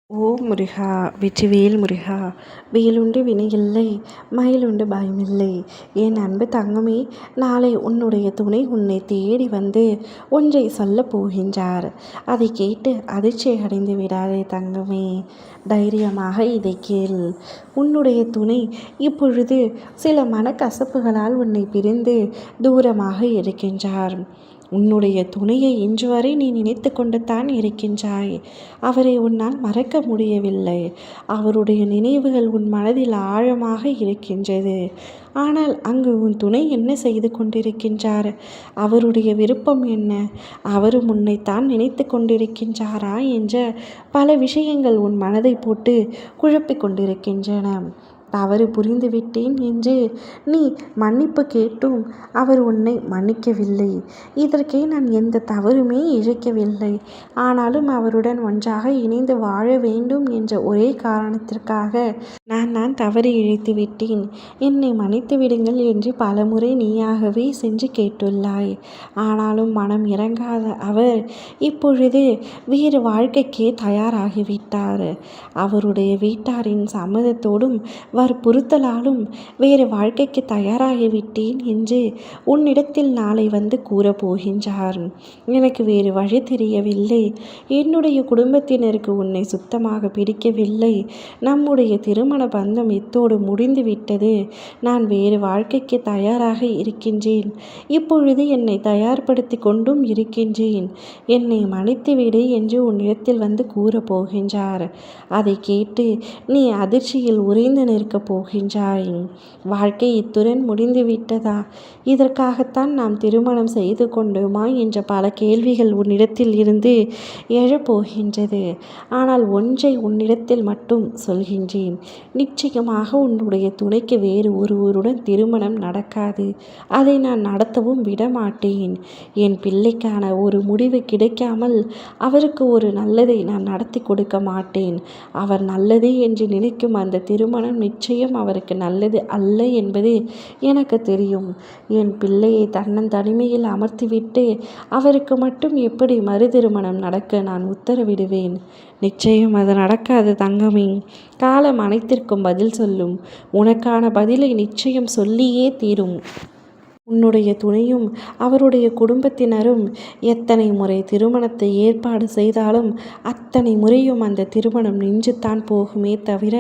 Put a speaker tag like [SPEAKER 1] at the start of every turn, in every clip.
[SPEAKER 1] ஓ முருகா! வெற்றிவேல் முருகா! வேலுண்டு வினையில்லை, மயிலுண்டு பயமில்லை. என் அன்பு தங்கமே, நாளை உன்னுடைய துணை உன்னை தேடி வந்து ஒன்றை சொல்லப் போகின்றார். அதை கேட்டு அதிர்ச்சி அடைந்து விடாதே தங்கமே. தைரியமாக இதை கேள். உன்னுடைய துணை இப்பொழுது சில மனக்கசப்புகளால் உன்னை பிரிந்து தூரமாக இருக்கின்றார். உன்னுடைய துணையை இன்று வரை நீ நினைத்து கொண்டு தான் இருக்கின்றாய். அவரை உன்னால் மறக்க முடியவில்லை. அவருடைய நினைவுகள் உன் மனதில் ஆழமாக இருக்கின்றது. ஆனால் அங்கு உன் துணை என்ன செய்து கொண்டிருக்கின்றார்? அவருடைய விருப்பம் என்ன? அவரும் உன்னைத்தான் நினைத்து கொண்டிருக்கின்றாரா என்ற பல விஷயங்கள் உன் மனதை போட்டு குழப்பிக் கொண்டிருக்கின்றன. தவறு புரிந்துவிட்டேன் என்று நீ மன்னிப்பு கேட்டும் அவர் உன்னை மன்னிக்கவில்லை. இதற்கே நான் எந்த தவறுமே இழைக்கவில்லை. ஆனாலும் அவருடன் ஒன்றாக இணைந்து வாழ வேண்டும் என்ற ஒரே காரணத்திற்காக நான் தவறு இழைத்து விட்டேன். என்னை மன்னித்து விடுங்கள் என்று பலமுறை நீயாகவே சென்று கேட்டுள்ளாய். ஆனாலும் மனம் இறங்காத அவர் இப்பொழுது வேறு வாழ்க்கைக்கே தயாராகிவிட்டார். அவருடைய வீட்டாரின் சம்மதத்தோடும் வற்புறுத்தலாலும் வேறு வாழ்க்கைக்கு தயாராகிவிட்டேன் என்று உன்னிடத்தில் நாளை வந்து கூறப்போகின்றார். எனக்கு வேறு வழி தெரியவில்லை. என்னுடைய குடும்பத்தினருக்கு உன்னை சுத்தமாக பிடிக்கவில்லை. நம்முடைய திருமண பந்தம் இத்தோடு முடிந்துவிட்டது. நான் வேறு வாழ்க்கைக்கு தயாராக இருக்கின்றேன். இப்பொழுது என்னை தயார்படுத்தி கொண்டும் இருக்கின்றேன். என்னை மன்னித்துவிடு என்று உன்னிடத்தில் வந்து கூறப்போகின்றார். அதை கேட்டு நீ அதிர்ச்சியில் உறைந்து நிற்கப் போகின்றாய். வாழ்க்கை இத்துடன் முடிந்துவிட்டதா? இதற்காகத்தான் நாம் திருமணம் செய்து கொண்டோமா என்ற பல கேள்விகள் உன்னிடத்தில் இருந்து எழப்போகின்றது. ஆனால் ஒன்றை உன்னிடத்தில் மட்டும் சொல்கின்றேன். நிச்சயமாக உன்னுடைய துணைக்கு வேறு ஒருவருடன் திருமணம் நடக்காது. அதை நான் நடத்தவும் விடமாட்டேன். என் பிள்ளைக்கான ஒரு முடிவு கிடைக்காமல் அவருக்கு ஒரு நல்லதை நான் நடத்தி கொடுக்க மாட்டேன். அவர் நல்லது என்று நினைக்கும் அந்த திருமணம் நிச்சயம் அவருக்கு நல்லது அல்ல என்பது எனக்கு தெரியும். என் பிள்ளையை தன்னந்தனிமையில் அமர்த்திவிட்டு அவருக்கு மட்டும் எப்படி மறு திருமணம் நடக்க நான் உத்தரவிடுவேன்? நிச்சயம் அது நடக்காது தங்கமே. காலம் அனைத்திற்கும் பதில் சொல்லும். உனக்கான பதிலை நிச்சயம் சொல்லியே தீரும். உன்னுடைய துணையும் அவருடைய குடும்பத்தினரும் எத்தனை முறை திருமணத்தை ஏற்பாடு செய்தாலும் அத்தனை முறையும் அந்த திருமணம் நின்றுத்தான் போகுமே தவிர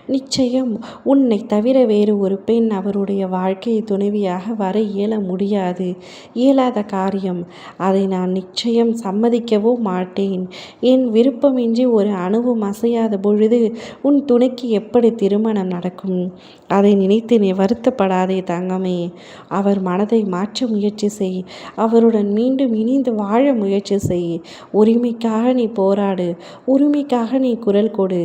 [SPEAKER 1] நிச்சயம் உன்னை தவிர வேறு ஒரு பெண் அவருடைய வாழ்க்கை துணைவியாக வர இயல முடியாது. இயலாத காரியம். அதை நான் நிச்சயம் சம்மதிக்கவோ மாட்டேன். என் விருப்பமின்றி ஒரு அணுவும் அசையாத பொழுது உன் துணைக்கு எப்படி திருமணம் நடக்கும்? அதை நினைத்து நீ வருத்தப்படாதே தங்கமே. அவர் மனதை மாற்ற முயற்சி செய். அவருடன் மீண்டும் இணைந்து வாழ முயற்சி செய். உரிமைக்காக நீ போராடு. உரிமைக்காக நீ குரல் கொடு.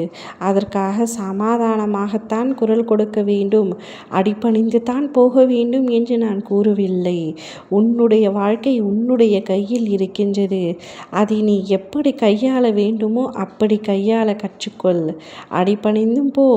[SPEAKER 1] அதற்காக சமாதானமாகத்தான் குரல் கொடுக்க வேண்டும், அடிபணிந்து தான் போக வேண்டும் என்று நான் கூறவில்லை. உன்னுடைய வாழ்க்கை உன்னுடைய கையில் இருக்கின்றது. அதை நீ எப்படி கையாள வேண்டுமோ அப்படி கையாள கற்றுக்கொள். அடிபணிந்தும் போ.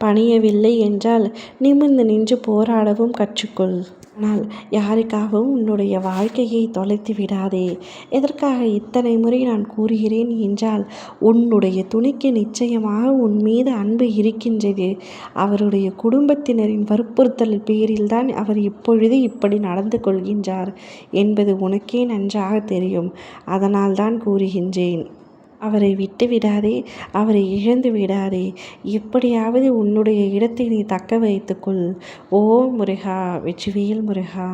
[SPEAKER 1] பணியவில்லை என்றால் நிமிர்ந்து நின்று போராடவும் கற்றுக்கொள். ஆனால் யாருக்காகவும் உன்னுடைய வாழ்க்கையை தொலைத்து விடாதே. எதற்காக இத்தனை முறை நான் கூறுகிறேன் என்றால் உன்னுடைய துணைக்கு நிச்சயமாக உன் மீது அன்பு இருக்கின்றது. அவருடைய குடும்பத்தினரின் வற்புறுத்தல் பேரில்தான் அவர் இப்பொழுது இப்படி நடந்து கொள்கின்றார் என்பது உனக்கே நன்றாக தெரியும். அதனால்தான் கூறுகின்றேன். அவரை விட்டு விடாதே. அவரை இழந்து விடாதே. எப்படியாவது உன்னுடைய இடத்தை நீ தக்க வைத்துக்கொள். ஓ முருகா! வெற்றிவேல் முருகா!